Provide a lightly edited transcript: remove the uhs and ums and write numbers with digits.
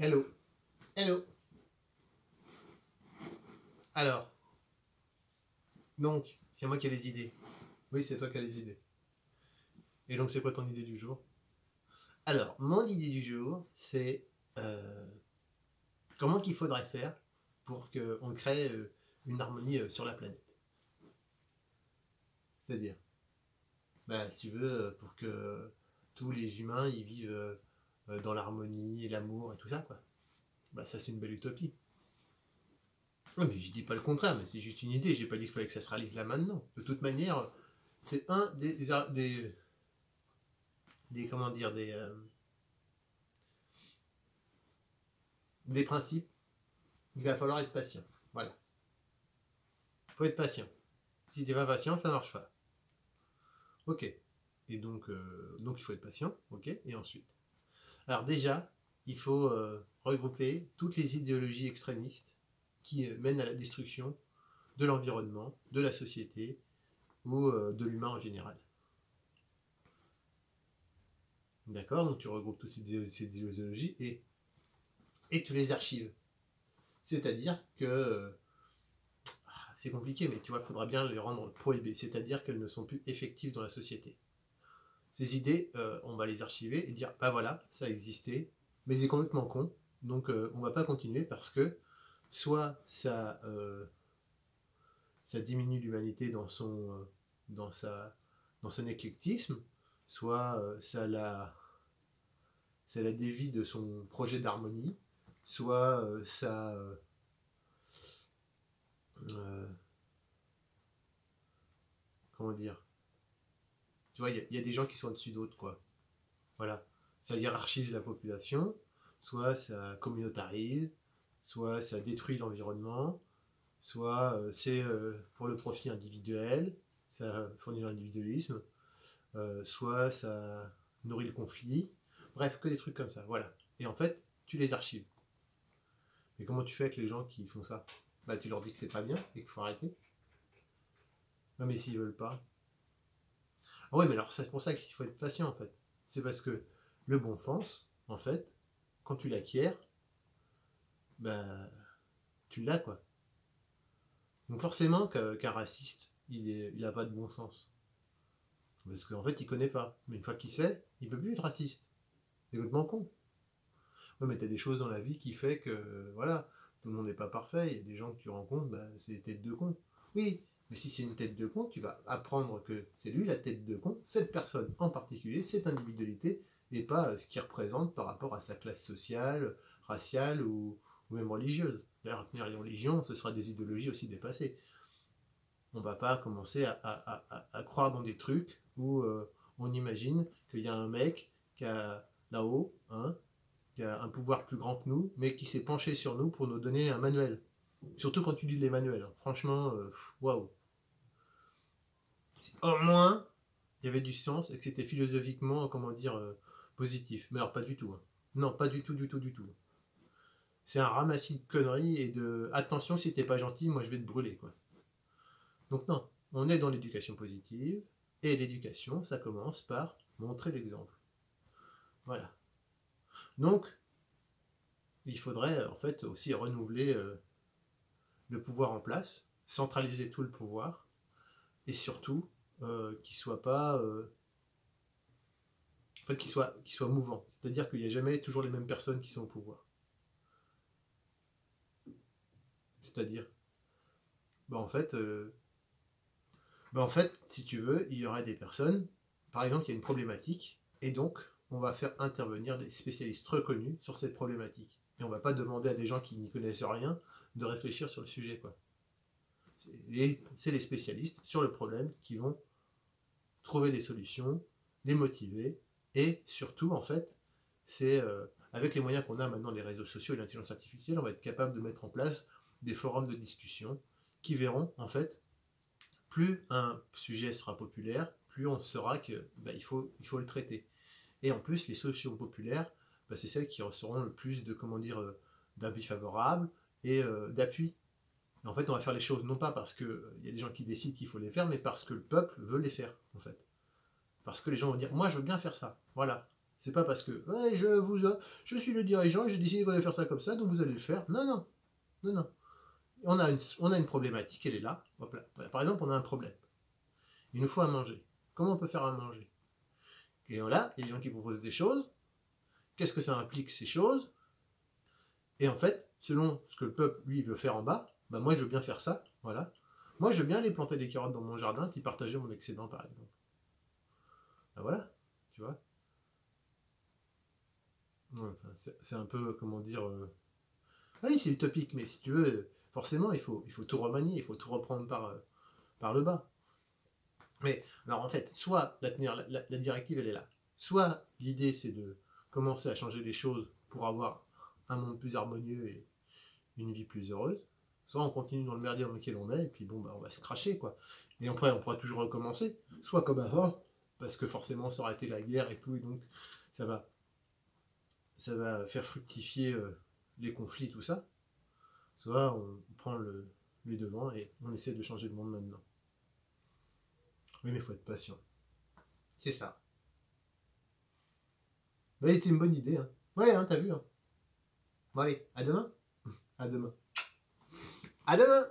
Hello. Hello. Alors, donc, c'est moi qui ai les idées. Oui, c'est toi qui as les idées. Et donc, c'est quoi ton idée du jour? Alors, mon idée du jour, c'est comment qu'il faudrait faire pour qu'on crée une harmonie sur la planète. C'est-à-dire, bah, si tu veux, pour que tous les humains ils vivent dans l'harmonie et l'amour et tout ça, quoi. Bah, ça, c'est une belle utopie. Ouais, mais je dis pas le contraire, mais c'est juste une idée. J'ai pas dit qu'il fallait que ça se réalise là maintenant. De toute manière, c'est un des comment dire des principes. Il va falloir être patient. Voilà. Faut être patient. Si t'es pas patient, ça marche pas. Ok. Et donc il faut être patient. Ok. Et ensuite. Alors déjà, il faut regrouper toutes les idéologies extrémistes qui mènent à la destruction de l'environnement, de la société ou de l'humain en général. D'accord. Donc tu regroupes toutes ces idéologies et tu les archives. C'est-à-dire que c'est compliqué, mais tu vois, il faudra bien les rendre prohibées, c'est-à-dire qu'elles ne sont plus effectives dans la société. Ces idées, on va les archiver et dire, bah voilà, ça a existé, mais c'est complètement con, donc on va pas continuer parce que soit ça diminue l'humanité dans, dans son éclectisme, soit ça la dévie de son projet d'harmonie, soit euh, comment dire, tu vois, il y a des gens qui sont au-dessus d'autres, quoi. Voilà. Ça hiérarchise la population, soit ça communautarise, soit ça détruit l'environnement, soit c'est pour le profit individuel, ça fournit l'individualisme, soit ça nourrit le conflit. Bref, que des trucs comme ça, voilà. Et en fait, tu les archives. Mais comment tu fais avec les gens qui font ça? Bah, tu leur dis que c'est pas bien et qu'il faut arrêter. Non, mais s'ils veulent pas. Ah ouais, mais alors c'est pour ça qu'il faut être patient en fait. C'est parce que le bon sens, en fait, quand tu l'acquiers, bah, tu l'as quoi. Donc forcément qu'un raciste, il a pas de bon sens. Parce qu'en fait, il connaît pas. Mais une fois qu'il sait, il peut plus être raciste. C'est complètement con. Ouais, mais t'as des choses dans la vie qui fait que, voilà, tout le monde n'est pas parfait. Il y a des gens que tu rencontres, bah, c'est des têtes de con. Oui, mais si c'est une tête de con, tu vas apprendre que c'est lui la tête de con, cette personne en particulier, cette individualité, et pas ce qu'il représente par rapport à sa classe sociale, raciale ou même religieuse. D'ailleurs, les religions, ce sera des idéologies aussi dépassées. On va pas commencer à croire dans des trucs où on imagine qu'il y a un mec qui a là-haut, hein, qui a un pouvoir plus grand que nous, mais qui s'est penché sur nous pour nous donner un manuel. Surtout quand tu lis les manuels. Hein. Franchement, waouh. Si au moins il y avait du sens et que c'était philosophiquement, comment dire, positif. Mais alors pas du tout. Hein. Non, pas du tout, du tout, du tout. C'est un ramassis de conneries et de attention, si t'es pas gentil, moi je vais te brûler, quoi. Donc non, on est dans l'éducation positive, et l'éducation, ça commence par montrer l'exemple. Voilà. Donc, il faudrait en fait aussi renouveler le pouvoir en place, centraliser tout le pouvoir, et surtout qu'il soit pas, en fait, qu'il soit mouvant. C'est-à-dire qu'il n'y a jamais toujours les mêmes personnes qui sont au pouvoir. C'est-à-dire, bah en fait, si tu veux, il y aurait des personnes, par exemple, il y a une problématique, et donc on va faire intervenir des spécialistes reconnus sur cette problématique. Et on va pas demander à des gens qui n'y connaissent rien de réfléchir sur le sujet, quoi. C'est les spécialistes sur le problème qui vont trouver des solutions, les motiver, et surtout, en fait, c'est avec les moyens qu'on a maintenant, les réseaux sociaux et l'intelligence artificielle, on va être capable de mettre en place des forums de discussion qui verront, en fait, plus un sujet sera populaire, plus on saura que bah, il faut le traiter. Et en plus, les solutions populaires, bah, c'est celles qui recevront le plus de comment dire d'avis favorables et d'appui. Et en fait, on va faire les choses non pas parce qu'il y a des gens qui décident qu'il faut les faire, mais parce que le peuple veut les faire, en fait. Parce que les gens vont dire, moi je veux bien faire ça, voilà. C'est pas parce que ouais, je suis le dirigeant et j'ai décidé qu'on allait faire ça comme ça, donc vous allez le faire. Non, non, non, non. On a une problématique, elle est là. Hop là. Voilà. Par exemple, on a un problème. Il nous faut à manger. Comment on peut faire à manger? Et voilà, il y a des gens qui proposent des choses. Qu'est-ce que ça implique, ces choses? Et en fait, selon ce que le peuple, lui, veut faire en bas, bah moi, je veux bien faire ça. Voilà. Moi, je veux bien aller planter des carottes dans mon jardin, puis partager mon excédent, par exemple. Ben voilà, tu vois. Ouais, enfin, c'est un peu, comment dire... Oui, c'est utopique, mais si tu veux, forcément, il faut tout remanier, il faut tout reprendre par le bas. Mais, alors en fait, soit la directive, elle est là. Soit l'idée, c'est de commencer à changer les choses pour avoir un monde plus harmonieux et une vie plus heureuse. Soit on continue dans le merdier dans lequel on est, et puis bon, bah, on va se cracher, quoi. Et après, on pourra toujours recommencer. Soit comme avant, parce que forcément, ça aura été la guerre et tout, et donc ça va, ça va faire fructifier les conflits, tout ça. Soit on prend les devants et on essaie de changer le monde maintenant. Oui, mais il faut être patient. C'est ça. Bah, c'était une bonne idée, hein. Ouais, hein, t'as vu, hein. Bon, allez, à demain. À demain. À demain.